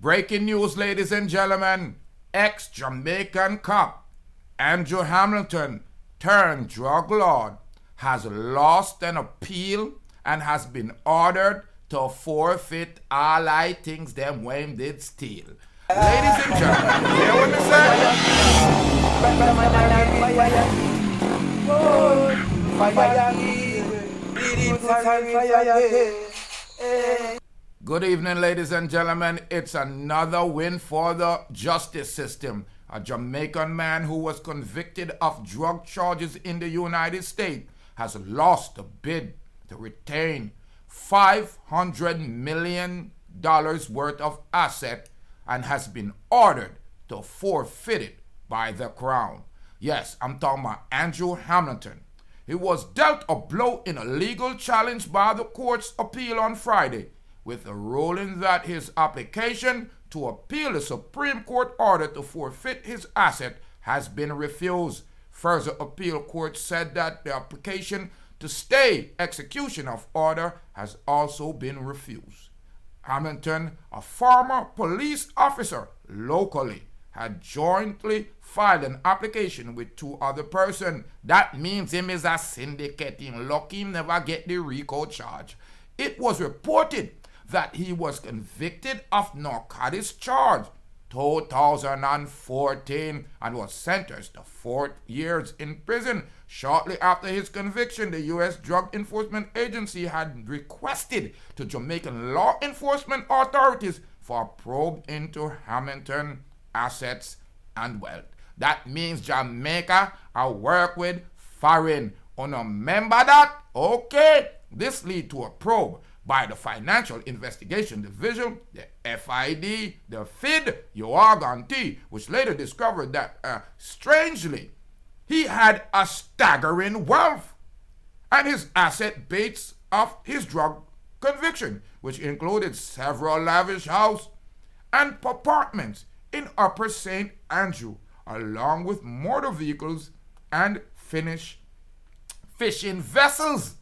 Breaking news, ladies and gentlemen. Ex-Jamaican cop Andrew Hamilton, turned drug lord, has lost an appeal and has been ordered to forfeit all I things them when did steal. Ladies and gentlemen, hear what me say? Good evening, ladies and gentlemen. It's another win for the justice system. A Jamaican man who was convicted of drug charges in the United States has lost the bid to retain $500 million worth of asset and has been ordered to forfeit it by the Crown. Yes, I'm talking about Andrew Hamilton. He was dealt a blow in a legal challenge by the court's appeal on Friday, with a ruling that his application to appeal the Supreme Court order to forfeit his asset has been refused. Further appeal court said that the application to stay execution of order has also been refused. Hamilton, a former police officer locally, had jointly filed an application with two other persons. That means him is a syndicate. Him lucky him never get the RICO charge. It was reported that he was convicted of narcotics charge 2014 and was sentenced to 4 years in prison. Shortly after his conviction, the U.S. Drug Enforcement Agency had requested to Jamaican law enforcement authorities for a probe into Hamilton assets and wealth. That means Jamaica I work with foreign. Remember that? Okay. This lead to a probe by the Financial Investigation Division, the FID, the FID, URGT, which later discovered that, strangely, he had a staggering wealth and his asset base of his drug conviction, which included several lavish houses and apartments in Upper St. Andrew, along with motor vehicles and fishing vessels.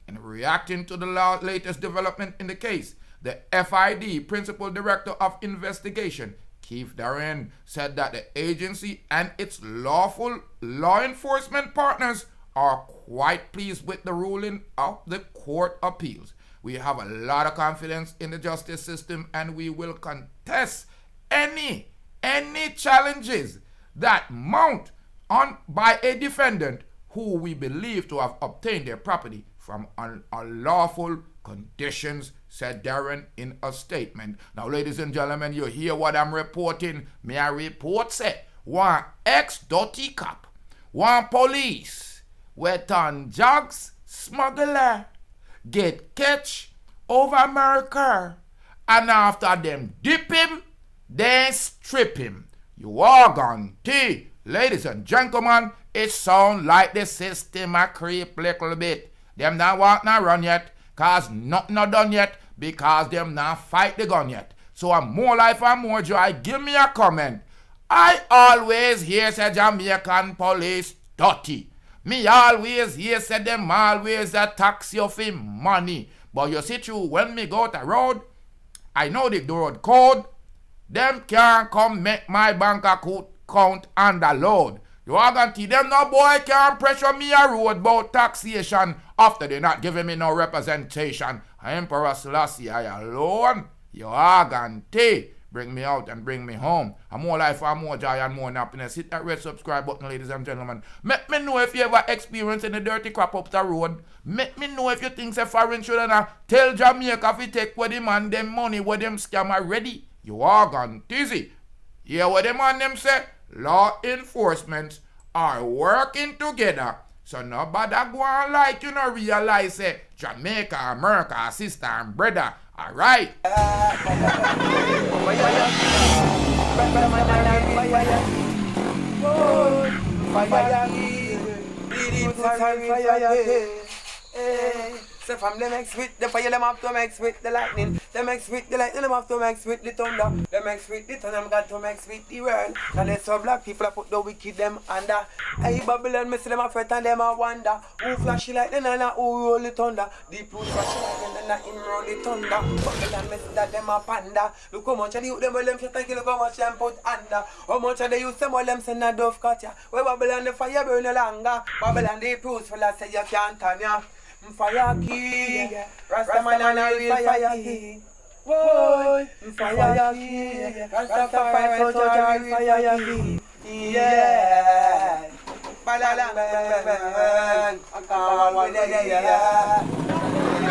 In reacting to the latest development in the case, the FID Principal Director of Investigation, Keith Darren, said that the agency and its lawful law enforcement partners are quite pleased with the ruling of the court appeals. We have a lot of confidence in the justice system, and we will contest any challenges that mount on by a defendant who we believe to have obtained their property from unlawful conditions, said Darren in a statement. Now, ladies and gentlemen, you hear what I'm reporting. Me I report say, one ex-dirty cop, one police, wet on drugs smuggler, get catch over America, and after them dip him, then strip him. You are gone tea. Ladies and gentlemen, it sound like the system a creep little bit. Them not walk not run yet, cause nothing not done yet, because them not fight the gun yet. So I'm more life and more joy. Give me a comment. I always hear say Jamaican police dirty. Me always hear say them always a tax you for money. But you see true, when me go to road, I know the road code. Them can't come make my bank account underload. You are going to them no boy can't pressure me a road about taxation after they not giving me no representation. Emperor Selassie I alone. You are going to bring me out and bring me home. And more life and more joy and more happiness. Hit that red subscribe button, ladies and gentlemen. Make me know if you ever experience any dirty crap up the road. Make me know if you think say foreign children tell Jamaica if you take where them and them money where them scam already. You are gone dizzy. Hear what them and them say? Law enforcement are working together. So nobody go on like you know realize Jamaica, America, sister and brother. Alright. So from them mix with the fire, them have to mix with the lightning. Them mix with the lightning, them have to mix with the thunder. Them mix with the thunder, them got to mix with the world. And they so black people, I put the wicked them under. Hey Babylon, me see them a fret and them a wonder. Who flashy like the nana, who roll the thunder. Deep root flashy like the nana, him roll the thunder. Babylon, me see that them a panda. Look how much of the youth them, well them shit and kill, look how much them put under. How much of the youth them, well them send a dove cut ya. Where Babylon, the fire burn no longer. Babylon, the proofs for that say you can't turn ya. Fire key, Rastaman and a real fire key. Whoa, fire key, Rastafari soldier real fire key. Yeah, balang bang,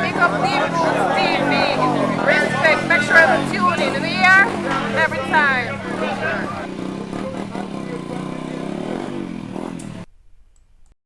Pick up the